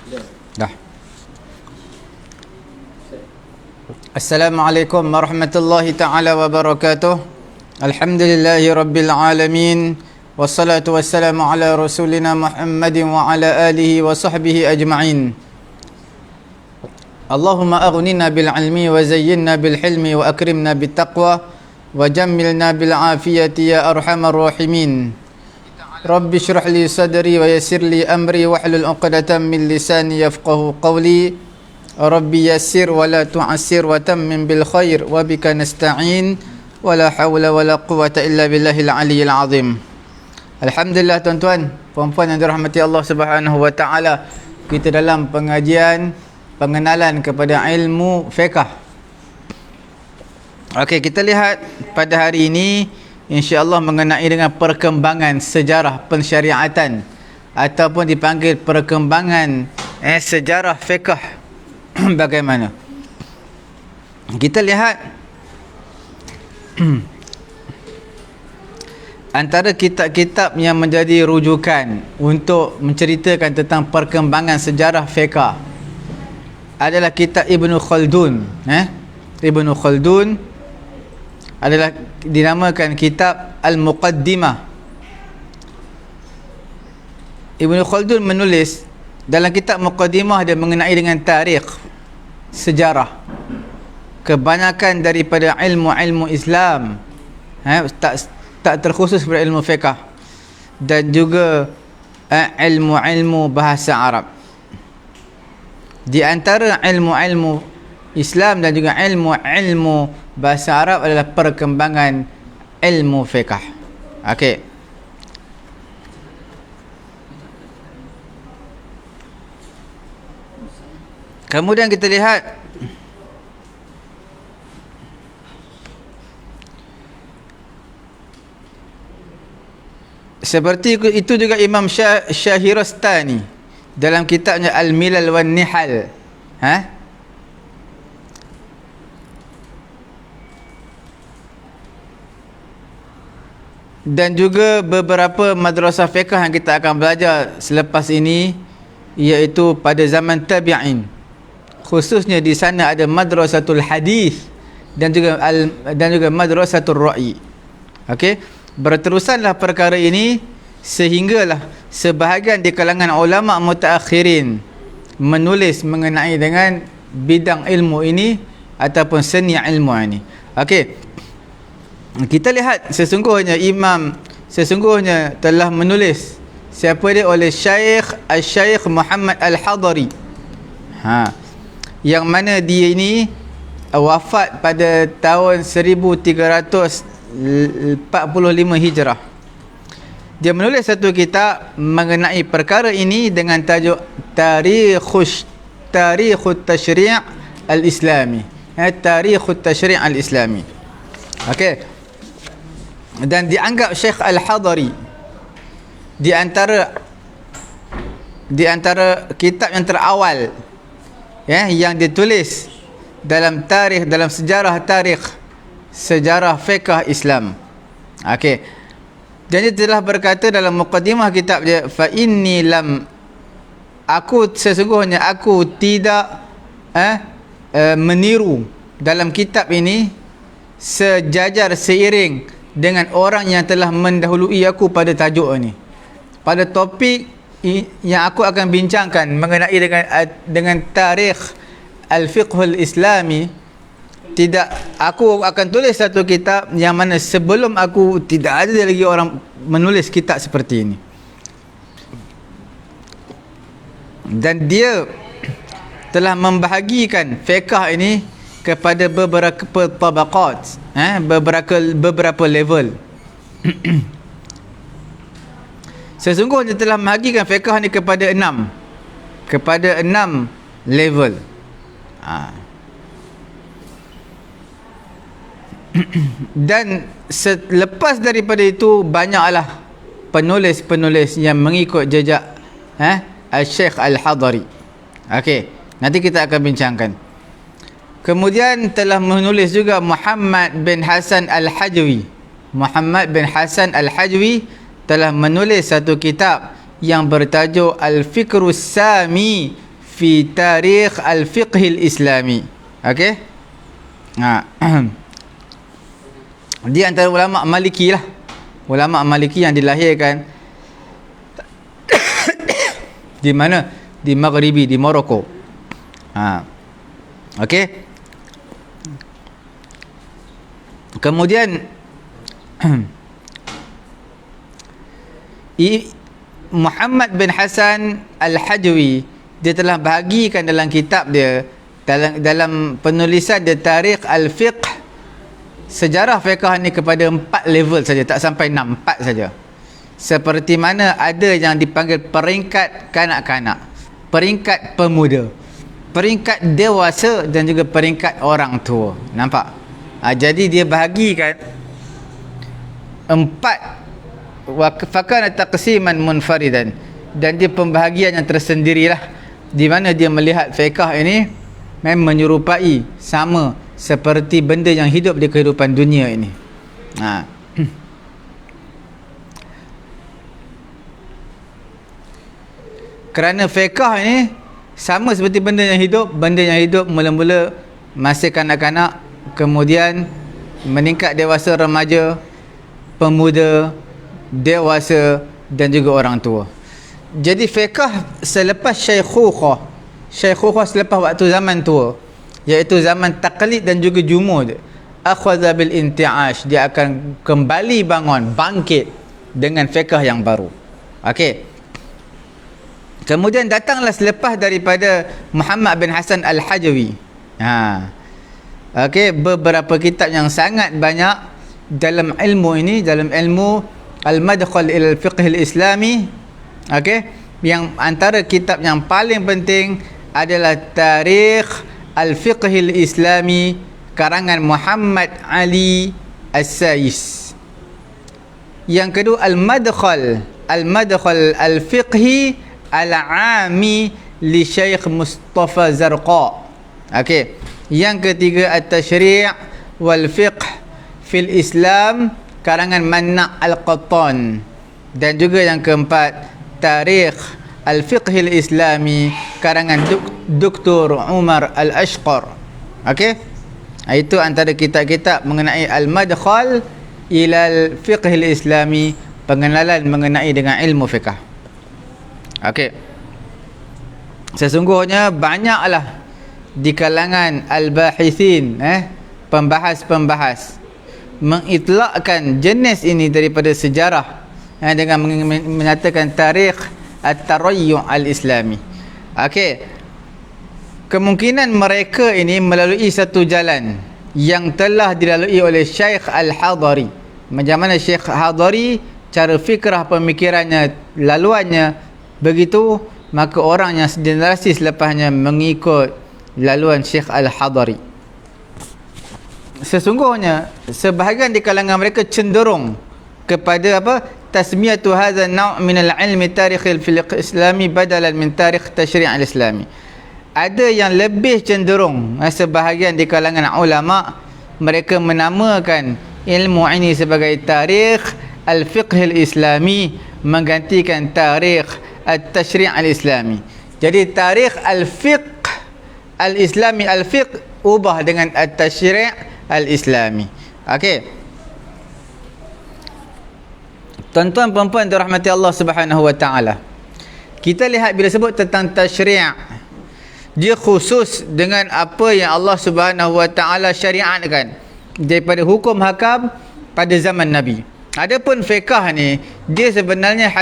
Dah. Assalamualaikum warahmatullahi taala wabarakatuh. Alhamdulillahi rabbil alamin. Wassalatu wassalamu ala rasulina Muhammadin wa ala alihi wa sahbihi ajma'in. Allahumma aghnina bil ilmi wa zayyinna bil hilmi wa akrimna bit taqwa wa jammilna bil afiyati ya arhamar rahimin. Rabbi shrah li sadri wa yassir li amri wahlul 'uqdatam min lisani yafqahu qawli. Rabbi yassir wa la tu'assir wa tammim bil khair wa bika nasta'in wa la hawla wa la quwwata illa billahil aliyyil azim. Alhamdulillah tuan-tuan, puan-puan yang dirahmati Allah Subhanahu wa taala, kita dalam pengajian pengenalan kepada ilmu fiqh. Okey, kita lihat pada hari ini insya-Allah mengenai dengan perkembangan sejarah pensyariatan ataupun dipanggil perkembangan sejarah fiqh. Bagaimana? Kita lihat antara kitab-kitab yang menjadi rujukan untuk menceritakan tentang perkembangan sejarah fiqh adalah kitab Ibnu Khaldun. Ibnu Khaldun adalah dinamakan kitab Al-Muqaddimah. Ibnu Khaldun menulis dalam kitab Muqaddimah dia mengenai dengan tarikh, sejarah. Kebanyakan daripada ilmu-ilmu Islam tak terkhusus pada ilmu fiqh dan juga ilmu-ilmu bahasa Arab. Di antara ilmu-ilmu Islam dan juga ilmu-ilmu bahasa Arab adalah perkembangan ilmu fiqh. Okey. Kemudian kita lihat seperti itu juga Imam Syahirastani dalam kitabnya Al-Milal wan Nihal. Dan juga beberapa madrasah fiqh yang kita akan belajar selepas ini, iaitu pada zaman tabi'in. Khususnya di sana ada madrasatul hadis dan juga madrasatul ra'i. Okey, berterusanlah perkara ini sehinggalah sebahagian di kalangan ulama mutaakhirin menulis mengenai dengan bidang ilmu ini ataupun seni ilmu ini. Okey, kita lihat sesungguhnya telah menulis siapa dia oleh Syekh Muhammad Al-Hadari. Yang mana dia ini wafat pada tahun 1345 Hijrah. Dia menulis satu kitab mengenai perkara ini dengan tajuk Tarikhut Tashri' Al-Islami. Tarikhut Tashri' Al-Islami. Okey. Dan dianggap Syekh Al-Hadari di antara kitab yang terawal yang ditulis dalam sejarah fiqh Islam. Okey. Dan dia telah berkata dalam muqaddimah kitab dia, fa inni sesungguhnya aku tidak meniru dalam kitab ini sejajar seiring dengan orang yang telah mendahului aku pada tajuk ini, pada topik yang aku akan bincangkan mengenai dengan tarikh al-fiqhul islami. Tidak, aku akan tulis satu kitab yang mana sebelum aku tidak ada lagi orang menulis kitab seperti ini. Dan dia telah membahagikan fiqh ini kepada beberapa tabaqat, beberapa level. Sesungguhnya telah membahagikan fiqh ini kepada enam level. Dan selepas daripada itu banyaklah penulis-penulis yang mengikut jejak Al-Syekh Al-Hadari. Okey, nanti kita akan bincangkan. Kemudian telah menulis juga Muhammad bin Hasan Al-Hajwi. Muhammad bin Hasan Al-Hajwi telah menulis satu kitab yang bertajuk Al-Fikrus Sami fi tarikh al-fiqh al-islami. Okey. Dia antara ulama Maliki lah. Ulama Maliki yang dilahirkan di mana? Di Maghribi, di Morocco. Okey. Kemudian Muhammad bin Hasan Al-Hajwi, dia telah bahagikan dalam kitab dia, dalam penulisan dia, Tarikh Al-Fiqh, sejarah fiqh ni kepada 4 level saja, tak sampai 6, 4 saja. Seperti mana ada yang dipanggil peringkat kanak-kanak, peringkat pemuda, peringkat dewasa dan juga peringkat orang tua. Nampak? Jadi dia bahagikan 4, fakana taqsiman munfaridan, dan dia pembahagian yang tersendirilah, di mana dia melihat fiqh ini memang menyerupai, sama seperti benda yang hidup di kehidupan dunia ini. Kerana fiqh ini sama seperti benda yang hidup mula-mula masih kanak-kanak, kemudian meningkat dewasa, remaja, pemuda, dewasa dan juga orang tua. Jadi fiqh selepas syaikhukhah selepas waktu zaman tua, iaitu zaman taklid dan juga jumud, akhadha bil inti'ash, dia akan kembali bangkit dengan fiqh yang baru. Okey. Kemudian datanglah selepas daripada Muhammad bin Hasan Al-Hajwi, okey, beberapa kitab yang sangat banyak dalam ilmu ini, dalam ilmu Al-Madkhal ila al-Fiqh al-Islami. Okey, yang antara kitab yang paling penting adalah Tarikh Al-Fiqh al-Islami karangan Muhammad Ali As-Sais. Yang kedua Al-Madkhal Al-Fiqhi Al-Ami li Syekh Mustafa Zarqa. Okey. Yang ketiga At-Tashri' wal Fiqh fil Islam karangan Manna' Al-Qattan. Dan juga yang keempat Tarikh Al-Fiqh al-Islami karangan Dr. Umar Al-Ashqar. Okey. Itu antara kitab-kitab mengenai Al-Madkhal ila al-Fiqh al-Islami, pengenalan mengenai dengan ilmu fiqh. Okey. Sesungguhnya banyaklah di kalangan al-bahithin, pembahas-pembahas, mengitlakkan jenis ini daripada sejarah dengan menyatakan tarikh at-tarayyu' al-islami. Okey. Kemungkinan mereka ini melalui satu jalan yang telah dilalui oleh Syekh Al-Hadari. Macam mana Syekh Hadari, cara fikrah pemikirannya, laluannya begitu, maka orang yang generasi selepasnya mengikut laluan Syekh Al-Hadari. Sesungguhnya sebahagian di kalangan mereka cenderung kepada tasmiyatu hadha naw' min al-ilmi tarikh al-fiqh islami badalan min tarikh tashri' al-islami. Ada yang lebih cenderung, sebahagian di kalangan ulama, mereka menamakan ilmu ini sebagai tarikh al-fiqh al-islami, menggantikan tarikh at-tashri' al-islami. Jadi tarikh al-fiqh al-islami, al-fiqh ubah dengan at-tashri' al-islami. Okey. Tuan-tuan perempuan dirahmati Allah Subhanahu wa taala. Kita lihat bila sebut tentang tashri', dia khusus dengan apa yang Allah Subhanahu wa taala syariatkan daripada hukum hakam pada zaman Nabi. Adapun fiqh ni, dia sebenarnya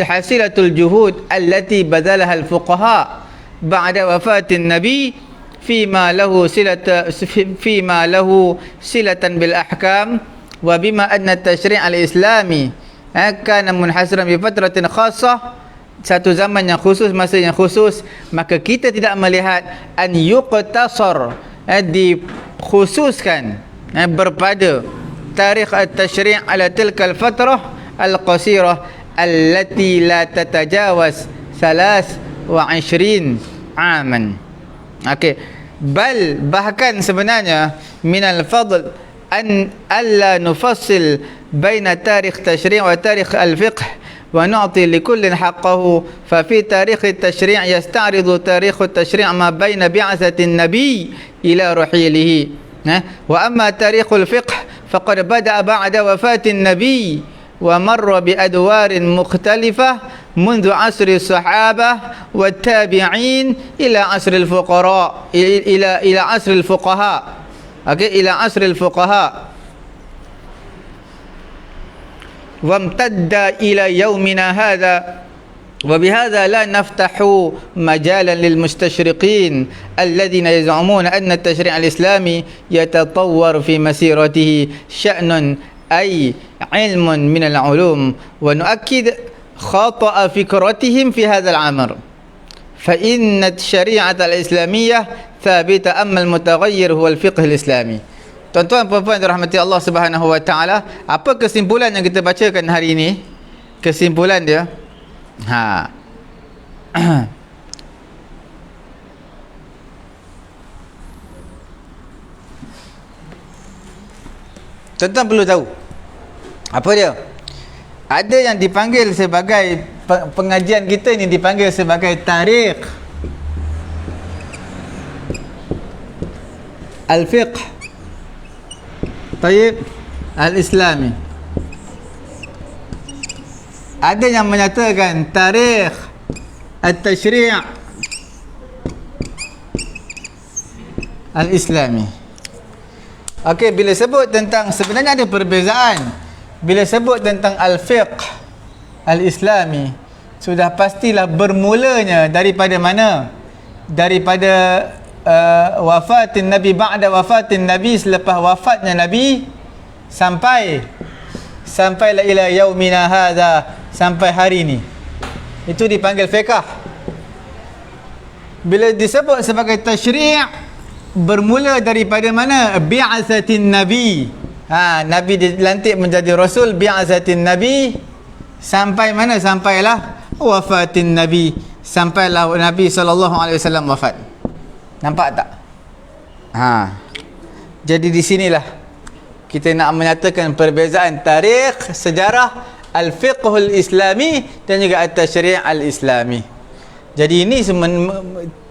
hasilatul juhud allati badalaha al-fuqaha ba'da wafatin Nabi fima lahu silatan bil ahkam wa bima anna tashri' al-islami kana munhasiran bi fatratin khassah, satu zaman yang khusus, masa yang khusus, maka kita tidak melihat an yuqtasar, dikhususkan berpada tarikh at-tashri' ala tilka al-fatrah al-qasirah allati la tatajawaz 23 aman. Okey. Bahkan sebenarnya minal fadl an alla nufassil baina tarikh tashri' wa tarikh al-fiqh ونعطي لكل حقه. ففي تاريخ التشريع يستعرض تاريخ التشريع ما بين بعثة النبي إلى رحيله. وأما تاريخ الفقه فقد بدأ بعد وفاة النبي ومر بأدوار مختلفة منذ عصر الصحابة والتابعين إلى عصر الفقراء إلى عصر الفقهاء. إلى عصر الفقهاء وامتد إلى يومنا هذا. وبهذا لا نفتح مجالا للمستشرقين الذين يزعمون أن التشريع الإسلامي يتطور في مسيرته شأن أي علم من العلوم، ونؤكد خطأ فكرتهم في هذا الأمر، فإن الشريعة الإسلامية ثابتة أما المتغير هو الفقه الإسلامي. Tuan-tuan puan-puan dirahmati Allah Subhanahu wa taala, apa kesimpulan yang kita bacakan hari ini? Kesimpulan dia tuan-tuan perlu tahu apa dia? Ada yang dipanggil sebagai pengajian kita ini dipanggil sebagai tarikh al-fiqh al-Islami. Ada yang menyatakan tarikh at-tashri' al-Islami. Okey, bila sebut tentang, sebenarnya ada perbezaan. Bila sebut tentang al-fiqh al-Islami, sudah pastilah bermulanya daripada mana? Daripada wafatin Nabi, ba'da wafatin Nabi, selepas wafatnya Nabi sampailah ila yaumina hadha, sampai hari ini. Itu dipanggil fiqh. Bila disebut sebagai tashri', bermula daripada mana? Bi'asatin Nabi. Nabi dilantik menjadi Rasul, bi'asatin Nabi, sampai mana? Sampailah wafatin Nabi, sampailah Nabi SAW wafat. Nampak tak? Jadi di sinilah kita nak menyatakan perbezaan tarikh, sejarah, al-fiqhul islami dan juga at-tashri' al-islami. Jadi ini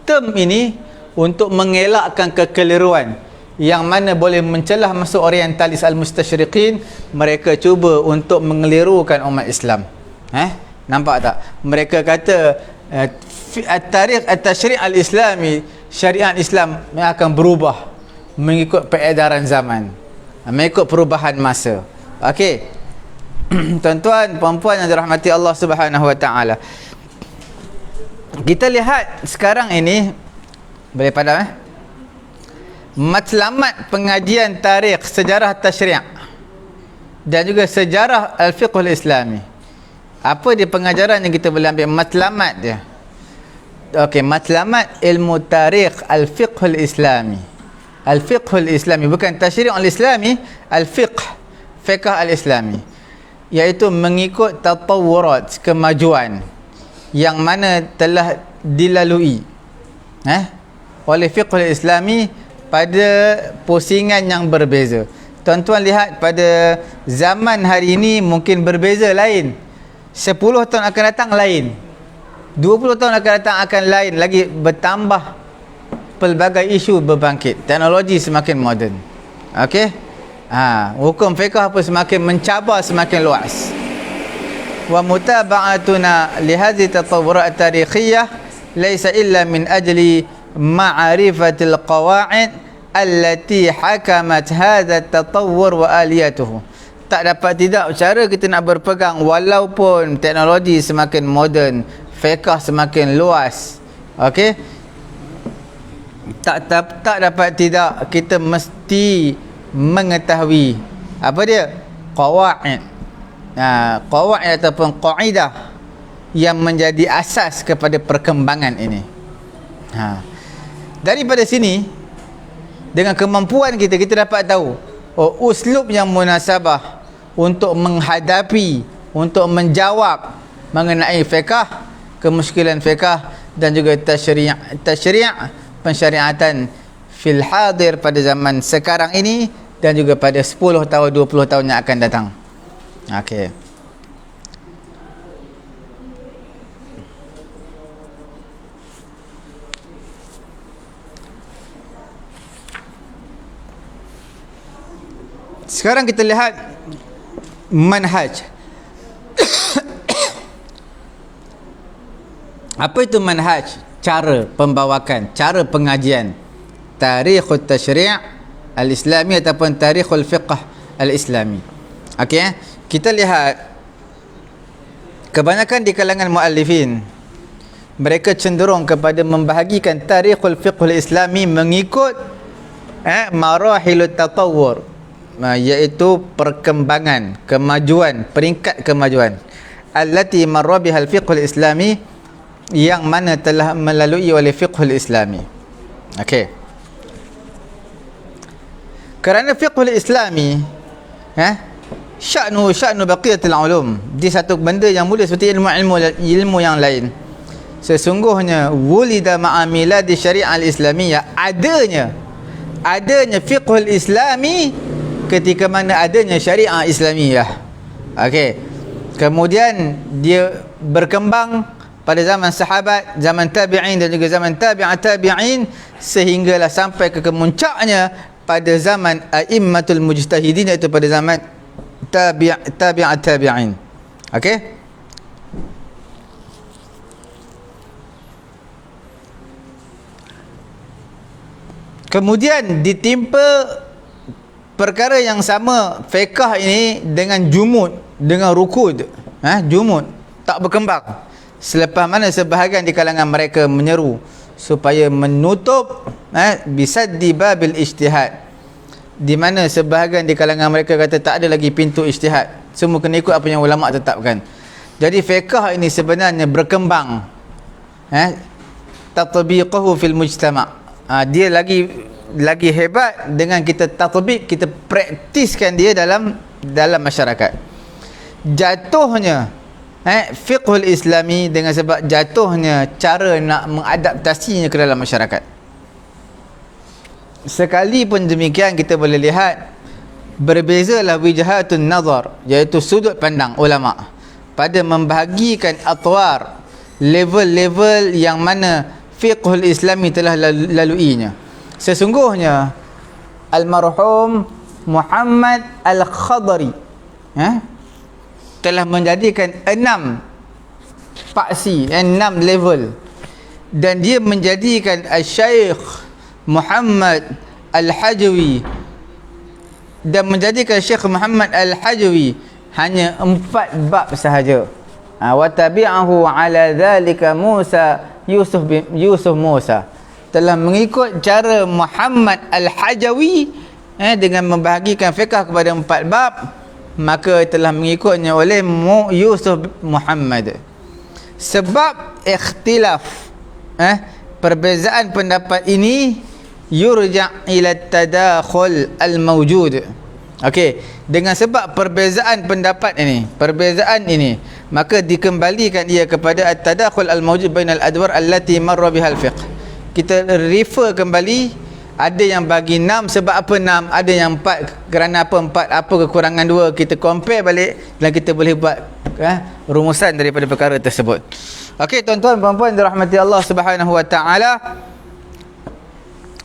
term ini untuk mengelakkan kekeliruan yang mana boleh mencelah masuk orientalis al-mustasyriqin. Mereka cuba untuk mengelirukan umat Islam. Nampak tak? Mereka kata at-tarikh at-tashri' al-islami, syariat Islam yang akan berubah mengikut peredaran zaman, mengikut perubahan masa. Okey. Tuan-tuan, puan-puan yang dirahmati Allah Subhanahu wa taala. Kita lihat sekarang ini, boleh padam matlamat pengajian tarikh, sejarah tashri' dan juga sejarah al-fiqhul islami. Apa dia pengajaran yang kita boleh ambil matlamat dia? Okey, matlamat ilmu tarikh al-fiqhul islami. Al-fiqhul islami, bukan tashri'ul islami, al-fiqh, fiqh al-islami, iaitu mengikut tatawurat, kemajuan yang mana telah dilalui oleh fiqhul islami pada pusingan yang berbeza. Tuan-tuan lihat, pada zaman hari ini mungkin berbeza lain. 10 tahun akan datang lain, 20 tahun akan datang akan lain lagi, bertambah pelbagai isu berbangkit, teknologi semakin moden. Okey, hukum fiqh apa semakin mencabar, semakin luas. Wa mutaba'atuna li hadhihi tatawurat tarikhiyah laysa illa min ajli ma'rifatil qawa'id allati hakamat hadha at-tatawwur wa aliyatuhu. Tak dapat tidak, cara kita nak berpegang walaupun teknologi semakin moden, fiqh semakin luas, okey, tak dapat tidak, kita mesti mengetahui apa dia? Qawaid. Qawaid ataupun qaidah yang menjadi asas kepada perkembangan ini. Daripada sini, dengan kemampuan kita dapat tahu uslub yang munasabah untuk menghadapi, untuk menjawab mengenai fiqh, kemuskilan fiqh dan juga tashri', pensyariatan fil hadir pada zaman sekarang ini dan juga pada 10 tahun 20 tahun yang akan datang. Okey. Sekarang kita lihat manhaj. Apa itu manhaj? Cara pembawakan, cara pengajian. Tarikhut Tashri' al-Islami ataupun Tarikhul Fiqh al-Islami. Okey, kita lihat kebanyakan di kalangan muallifin, mereka cenderung kepada membahagikan Tarikhul Fiqh al-Islami mengikut marahilut tatawur, iaitu perkembangan, kemajuan, peringkat kemajuan allati marra bihal fiqh al-Islami, yang mana telah melalui oleh fiqhul Islami. Okey. Kerana fiqhul Islami sya'nu baqiyatul ulum, dia satu benda yang mulia seperti ilmu yang lain. Sesungguhnya wulida ma'a miladi syariah al-islamiyah, adanya fiqhul Islami ketika mana adanya syariah Islamiyah. Okey. Kemudian dia berkembang pada zaman sahabat, zaman tabi'in dan juga zaman tabi'at tabi'in, sehinggalah sampai ke kemuncaknya pada zaman a'immatul mujtahidin, iaitu pada zaman tabi'at tabi'in. Okey? Kemudian ditimpa perkara yang sama fiqh ini dengan jumud, dengan rukud. Jumud tak berkembang. Selepas mana sebahagian di kalangan mereka menyeru supaya menutup bisaddi babil ijtihad, di mana sebahagian di kalangan mereka kata tak ada lagi pintu ijtihad, semua kena ikut apa yang ulama tetapkan. Jadi fiqh ini sebenarnya berkembang, tatbiquhu fil mujtama'. Dia lagi hebat dengan kita tatbiq, kita praktiskan dia dalam masyarakat. Jatuhnya fiqhul Islami dengan sebab jatuhnya cara nak mengadaptasinya ke dalam masyarakat. Sekalipun demikian, kita boleh lihat berbezalah wijahatun nazar, iaitu sudut pandang ulama pada membahagikan atwar, level-level yang mana fiqhul Islami telah laluinya. Sesungguhnya almarhum Muhammad Al-Khadari telah menjadikan 6 paksi, 6 level, dan dia menjadikan Al-Syaikh Muhammad Al-Hajawi, dan menjadikan Syekh Muhammad Al-Hajawi hanya 4 bab sahaja. Wa tabi'ahu ala dhalika Yusuf Musa, telah mengikut cara Muhammad Al-Hajawi dengan membahagikan fiqh kepada 4 bab, maka telah mengikutnya oleh Yusuf Muhammad. Sebab ikhtilaf, perbezaan pendapat ini yurja' ila tadakhul al-mawjud. Okey, dengan sebab perbezaan pendapat ini, maka dikembalikan ia kepada at-tadakhul al-mawjud bainal adwar allati marra bihal fiqh. Kita refer kembali, ada yang bagi 6 sebab apa 6, ada yang 4 kerana apa 4, apa kekurangan 2, kita compare balik dan kita boleh buat rumusan daripada perkara tersebut. Okey, tuan-tuan puan-puan dirahmati Allah Subhanahu wa taala,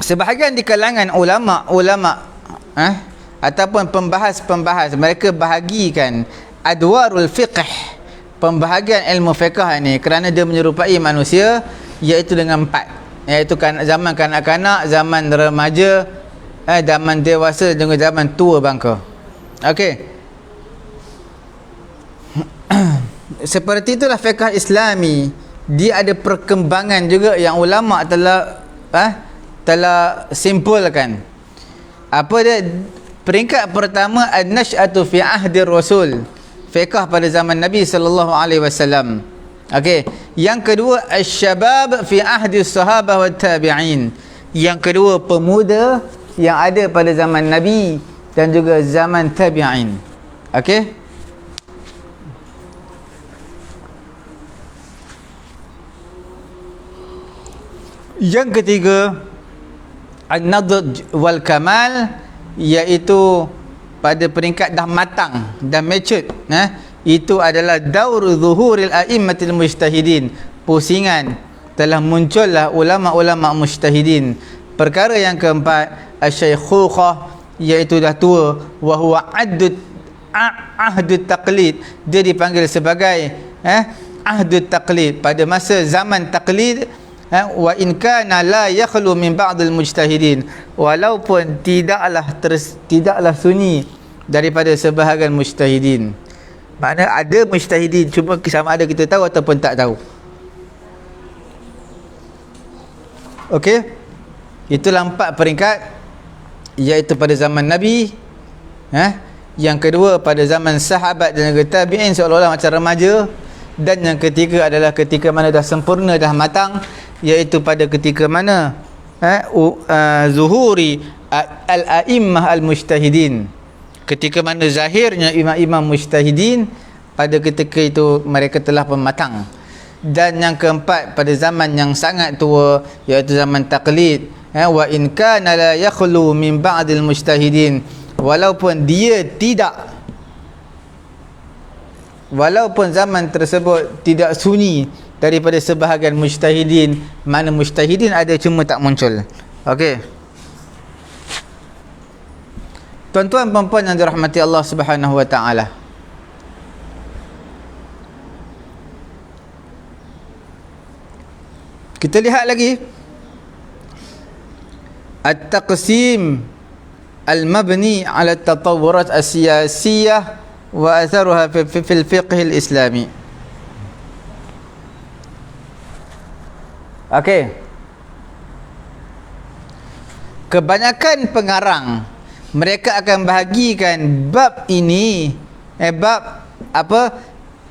sebahagian di kalangan ulama ataupun pembahas-pembahas, mereka bahagikan adwarul fiqh, pembahagian ilmu fiqh ini, kerana dia menyerupai manusia, iaitu dengan 4, iaitu zaman kanak-kanak, zaman remaja, zaman dewasa dan juga zaman tua bangka. Okey. Seperti itulah fiqh Islami, dia ada perkembangan juga yang ulama telah simpulkan. Apa dia? Peringkat pertama, an-nash'atu fi ahdi Rasul, fiqh pada zaman Nabi sallallahu alaihi wasallam. Okey, yang kedua asy-syabab fi ahdi sahabah wa tabi'in. Yang kedua pemuda yang ada pada zaman Nabi dan juga zaman tabi'in. Okey? Yang ketiga an-nadj wal kamal, iaitu pada peringkat dah matang, dah matured, itu adalah daur zuhuril a'immatil mujtahidin, pusingan telah muncullah ulama-ulama mujtahidin. Perkara yang keempat asy-syaikhukhah, iaitu dah tua, wa huwa ahdut taqlid, dia dipanggil sebagai ahdut taqlid, pada masa zaman taqlid. Wa in kana la yakhlu min ba'dil mujtahidin, walaupun tidaklah sunyi daripada sebahagian mujtahidin. Makna ada mujtahidin, cuma sama ada kita tahu ataupun tak tahu. Okey, itulah 4 peringkat, iaitu pada zaman Nabi, yang kedua pada zaman sahabat dan juga tabi'in seolah-olah macam remaja, dan yang ketiga adalah ketika mana dah sempurna, dah matang, iaitu pada ketika mana zuhuri al-a'immah al-mujtahidin, ketika mana zahirnya imam-imam mujtahidin, pada ketika itu mereka telah pun matang. Dan yang keempat pada zaman yang sangat tua, iaitu zaman taqlid, wa in kana la yakhlu min ba'dil mujtahidin, walaupun zaman tersebut tidak sunyi daripada sebahagian mujtahidin, mana mujtahidin ada cuma tak muncul. Okey, tuan-tuan dan puan yang dirahmati Allah Subhanahu wa taala, kita lihat lagi at-taqsim al-mabni ala at-tatawurat as-siyasiyah wa atharuha fi al-fiqh al-islami. Okey, kebanyakan pengarang mereka akan bahagikan bab ini, bab apa,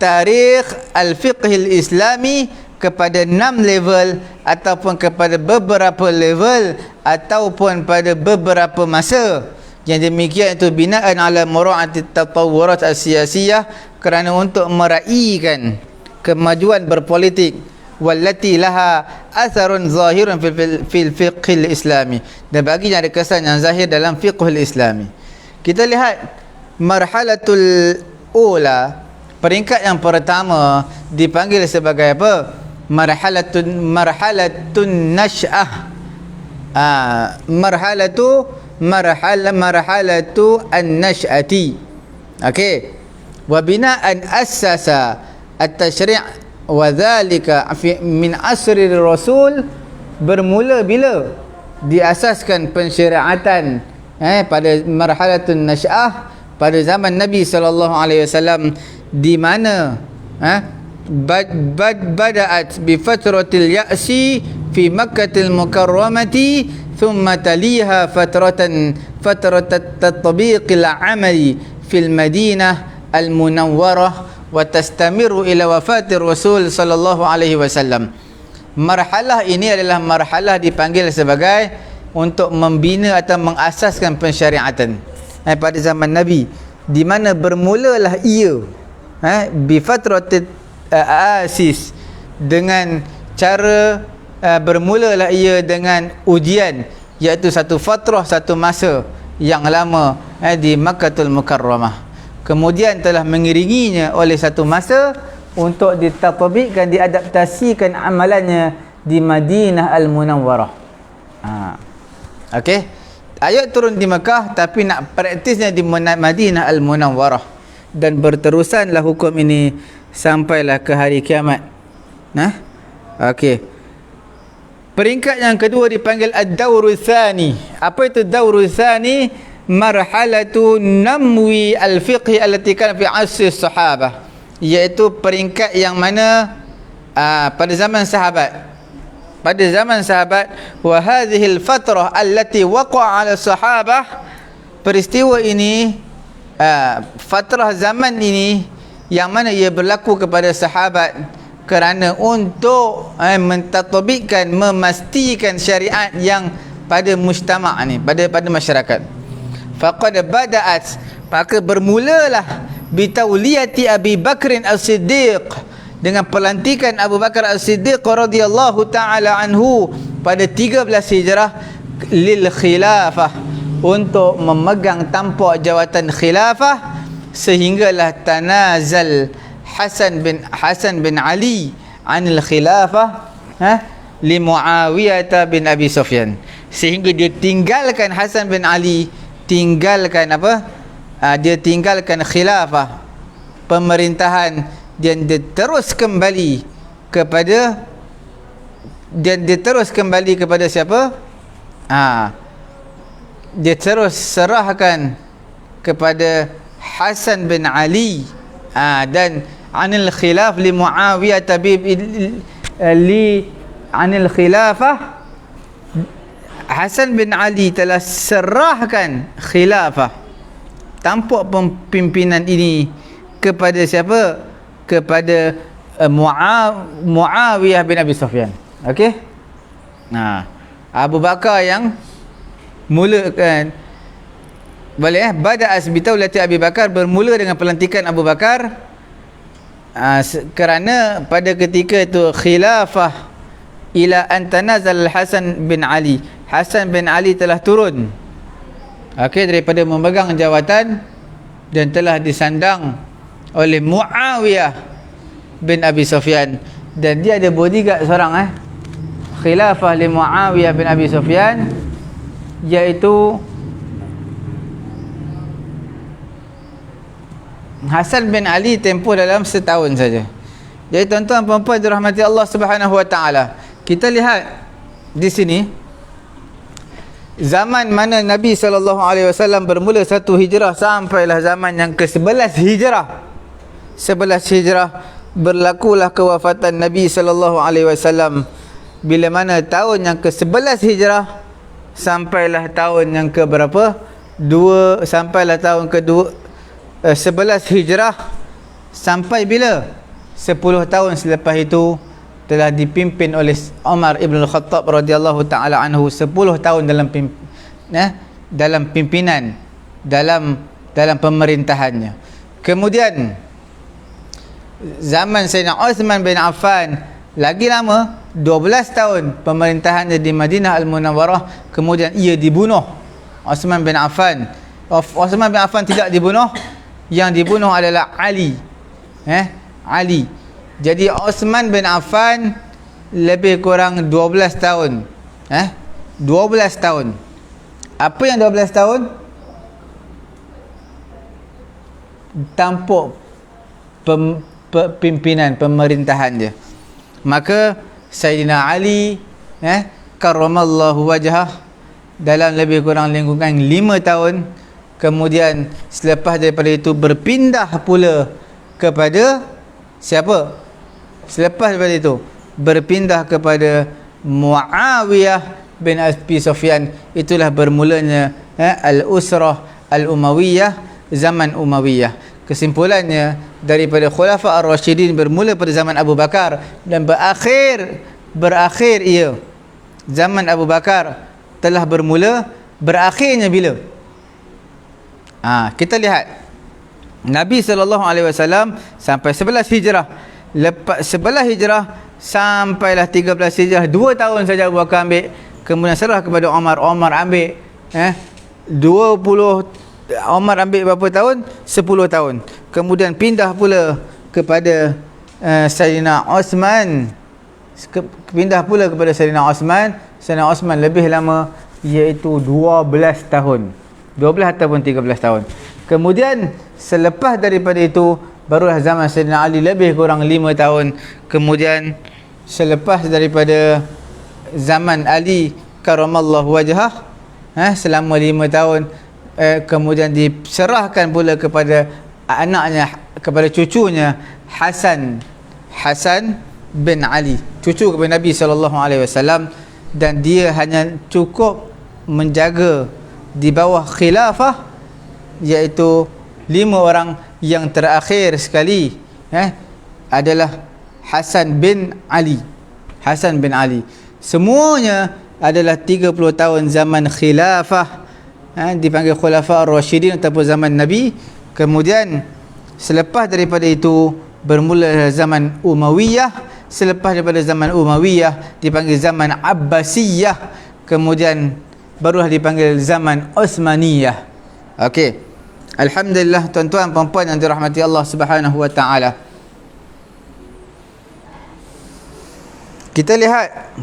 tarikh al-fiqh al-islami, kepada 6 level ataupun kepada beberapa level ataupun pada beberapa masa. Yang demikian itu binaan ala mura'ati tatawurat as-siyasiyah, kerana untuk meraihkan kemajuan berpolitik, wallati laha atharun zahirun fil fiqh al-islami, dan baginya ada kesan yang zahir dalam fiqh al-islami. Kita lihat marhalatul ula, peringkat yang pertama dipanggil sebagai apa? Marhalatun nash'ah. Marhalatu an-nash'ati. Okey. Wa bina'an assasa at-tashri' wa dhalika min asri Rasul, bermula bila diasaskan pensyariatan pada marhalatun nash'ah, pada zaman Nabi SAW, di mana bada'at bi fatratil ya'si fi Makkahil Mukarramati, thumma taliha fatratat tatbiqil amali fil Madinah al-Munawwarah, wa tastamiru ila wafatir Rasul sallallahu alaihi wasallam. Marhalah ini adalah marhalah dipanggil sebagai untuk membina atau mengasaskan pensyariatan pada zaman Nabi, di mana bermulalah ia bi fatratit asis, dengan cara bermulalah ia dengan ujian, iaitu satu fatrah, satu masa yang lama di Makkahul Mukarramah, kemudian telah mengiringinya oleh satu masa untuk ditatbikkan, diadaptasikan amalannya di Madinah Al-Munawwarah. Okey, ayat turun di Mekah tapi nak praktisnya di Madinah Al-Munawwarah, dan berterusanlah hukum ini sampailah ke hari kiamat. Okey, peringkat yang kedua dipanggil ad-dawru tsani. Apa itu dawru tsani? Marhalatu namwi al-fiqh allati kana fi asr sahabah, iaitu peringkat yang mana pada zaman sahabat, wa hadhihi al-fatrah allati waqa'a 'ala sahabah, peristiwa ini, fatrah zaman ini yang mana ia berlaku kepada sahabat, kerana untuk mentatbikkan, memastikan syariat yang pada mujtama' ni, pada masyarakat. Faqad bada'at, maka bermulalah bitawliyati Abi Bakr as-Siddiq, dengan pelantikan Abu Bakar as-Siddiq radhiyallahu taala anhu pada 13 Hijrah, lil khilafah, untuk memegang tampuk jawatan khilafah, sehinggalah tanazal Hasan bin Ali anil khilafah li Muawiyah bin Abi Sufyan, sehingga dia tinggalkan Hasan bin Ali tinggalkan apa? Dia tinggalkan khilafah, pemerintahan, dan dia terus kembali kepada siapa? Dia terus serahkan kepada Hasan bin Ali, dan anil khilaf li Muawiyah tabib li anil khilafah. Hasan bin Ali telah serahkan khilafah, tampuk pimpinan ini kepada siapa? Kepada Muawiyah bin Abi Sufyan. Okey? Abu Bakar yang mulakan, boleh bada asbitaulati Abi Bakar, bermula dengan pelantikan Abu Bakar, kerana pada ketika itu khilafah ila an tanazal Hasan bin Ali. Hasan bin Ali telah turun, daripada memegang jawatan dan telah disandang oleh Muawiyah bin Abi Sufyan, dan dia ada bodyguard seorang, khilafah li Muawiyah bin Abi Sufyan, iaitu Hasan bin Ali tempoh dalam setahun saja. Jadi tuan-tuan puan-puan dirahmati Allah Subhanahu wa taala, kita lihat di sini zaman mana Nabi SAW bermula satu hijrah sampailah zaman yang ke-11 hijrah. 11 hijrah berlakulah kewafatan Nabi SAW. Bila mana tahun yang ke-11 hijrah sampailah tahun yang ke berapa? Sampailah tahun ke-2 11 hijrah, sampai bila? 10 tahun selepas itu telah dipimpin oleh Umar ibn al-Khattab radhiyallahu taala anhu, 10 tahun dalam pimpinan, dalam pemerintahannya. Kemudian zaman Sayyidina Uthman bin Affan lagi lama, 12 tahun pemerintahannya di Madinah Al-Munawwarah. Kemudian ia dibunuh, Uthman bin Affan. Uthman bin Affan tidak dibunuh, yang dibunuh adalah Ali. Ali. Jadi Uthman bin Affan lebih kurang 12 tahun. 12 tahun. Apa yang 12 tahun? Tampuk pimpinan pemerintahan dia. Maka Sayyidina Ali karramallahu wajhah dalam lebih kurang lingkungan 5 tahun. Kemudian selepas daripada itu berpindah pula kepada siapa? Selepas daripada itu berpindah kepada Muawiyah bin Abi Sufyan. Itulah bermulanya al-usrah al-Umayyah, zaman Umayyah. Kesimpulannya, daripada Khulafa ar-Rasyidin bermula pada zaman Abu Bakar dan berakhir ia zaman Abu Bakar telah bermula. Berakhirnya bila? Kita lihat Nabi SAW sampai 11 hijrah. Lepas 11 hijrah sampailah 13 hijrah, 2 tahun saja Abu Bakar ambil. Kemudian serah kepada Umar. Umar ambil 20. Umar ambil berapa tahun? 10 tahun. Kemudian pindah pula kepada Sayyidina Uthman. Pindah pula kepada Sayyidina Uthman. Sayyidina Uthman lebih lama, iaitu 12 tahun. 12 ataupun 13 tahun. Kemudian selepas daripada itu barulah zaman Sayyidina Ali, lebih kurang 5 tahun. Kemudian selepas daripada zaman Ali karramallahu wajhah, selama 5 tahun, kemudian diserahkan pula kepada anaknya, kepada cucunya Hasan bin Ali, cucu kepada Nabi SAW, dan dia hanya cukup menjaga di bawah khilafah, iaitu 5 orang. Yang terakhir sekali adalah Hasan bin Ali. Semuanya adalah 30 tahun zaman khilafah, dipanggil Khulafa ar-Rasyidin ataupun zaman Nabi. Kemudian selepas daripada itu bermula zaman Umayyah. Selepas daripada zaman Umayyah dipanggil zaman Abbasiyah. Kemudian barulah dipanggil zaman Utsmaniyah. Okey. Alhamdulillah tuan-tuan puan-puan yang dirahmati Allah Subhanahu wa taala. Kita lihat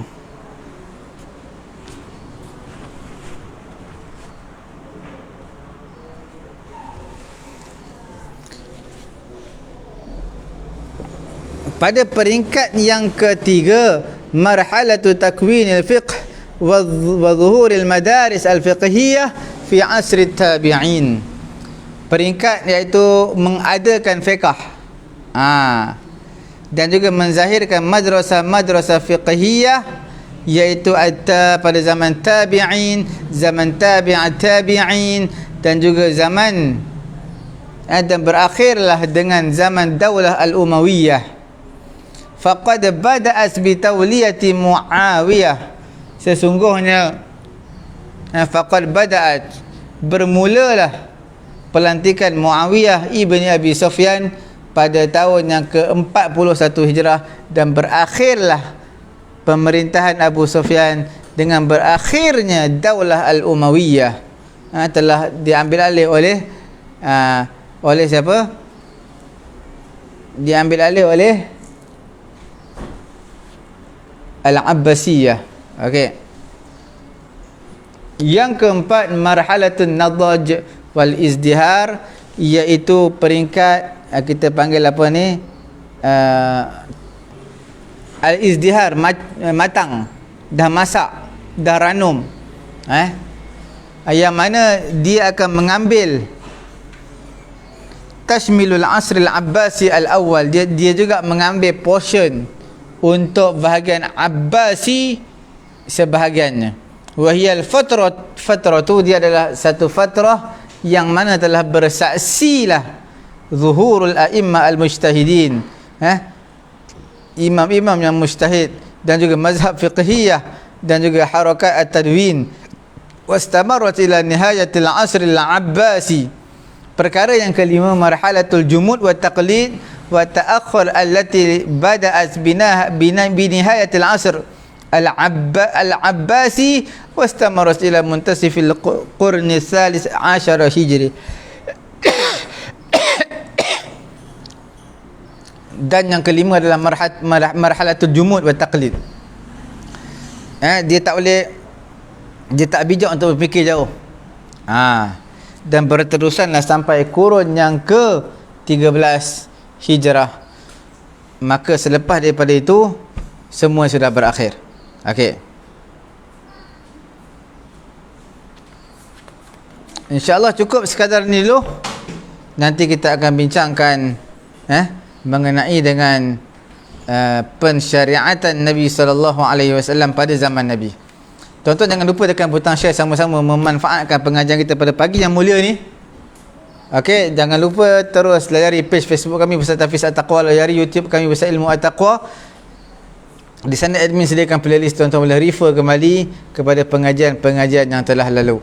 pada peringkat yang ketiga, marhalatu takwinil fiqh wa zuhuril madaris al-fiqhiyah fi asri tabi'in. Peringkat iaitu mengadakan fiqh, dan juga menzahirkan madrasah fiqhiyah, iaitu pada zaman tabi'in, zaman tabi'at tabi'in, dan juga zaman dan berakhirlah dengan zaman Daulah Al-Umayyah. Faqad bada'at bi tawliyati Muawiyah. Sesungguhnya faqad bada'at, bermulalah pelantikan Muawiyah ibni Abi Sufyan pada tahun yang ke-41 Hijrah, dan berakhirlah pemerintahan Abu Sufyan dengan berakhirnya Daulah Al-Umayyah. Telah diambil alih oleh siapa? Diambil alih oleh Al-Abbasiyah. Okey. Yang keempat, marhalatun nadaj wal izdihar, iaitu peringkat kita panggil apa ni, al-izdihar, matang, dah masak, dah ranum, yang mana dia akan mengambil tashmilul asr al-abbasi al-awwal, dia juga mengambil portion untuk bahagian Abbasi sebahagiannya. Wahiyal fatratu, dia adalah satu fatrah yang mana telah bersaksilah zuhurul a'imma al-mujtahidin, imam-imam yang mujtahid, dan juga mazhab fiqhiyah, dan juga harakat at-tadwin, wastamarat ila nihayatil asr al-abbasi. Perkara yang kelima, marhalatul jumud wa taqlid wa ta'akhur allati bada'at binihayatil asr al-abbasi wastamarat ila muntasifil qurni salis ashara hijri. Dan yang kelima adalah marhalatul jumud wa taqlid. Dia tak bijak untuk berfikir jauh. Dan berterusanlah sampai kurun yang ke-13 Hijrah. Maka selepas daripada itu semua sudah berakhir. Okey. InsyaAllah cukup sekadar ni dulu. Nanti kita akan bincangkan mengenai dengan pensyariatan Nabi SAW pada zaman Nabi. Tuan-tuan jangan lupa tekan butang share, sama-sama memanfaatkan pengajian kita pada pagi yang mulia ni. Okey, jangan lupa terus layari page Facebook kami Ustaz Hafiz At-Taqwa, layari YouTube kami Ustaz Ilmu At-Taqwa. Di sana admin sediakan playlist, tuan-tuan boleh refer kembali kepada pengajian-pengajian yang telah lalu.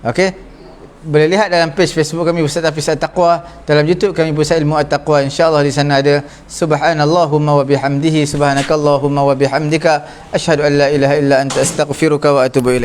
Okey, boleh lihat dalam page Facebook kami Ustaz Hafiz At-Taqwa, dalam YouTube kami Ustaz Ilmu At-Taqwa. InsyaAllah di sana ada subhanallahumma wa bihamdihi, subhanakallahumma wa bihamdika, asyhadu an la ilaha illa anta astaghfiruka wa atubu ilaik.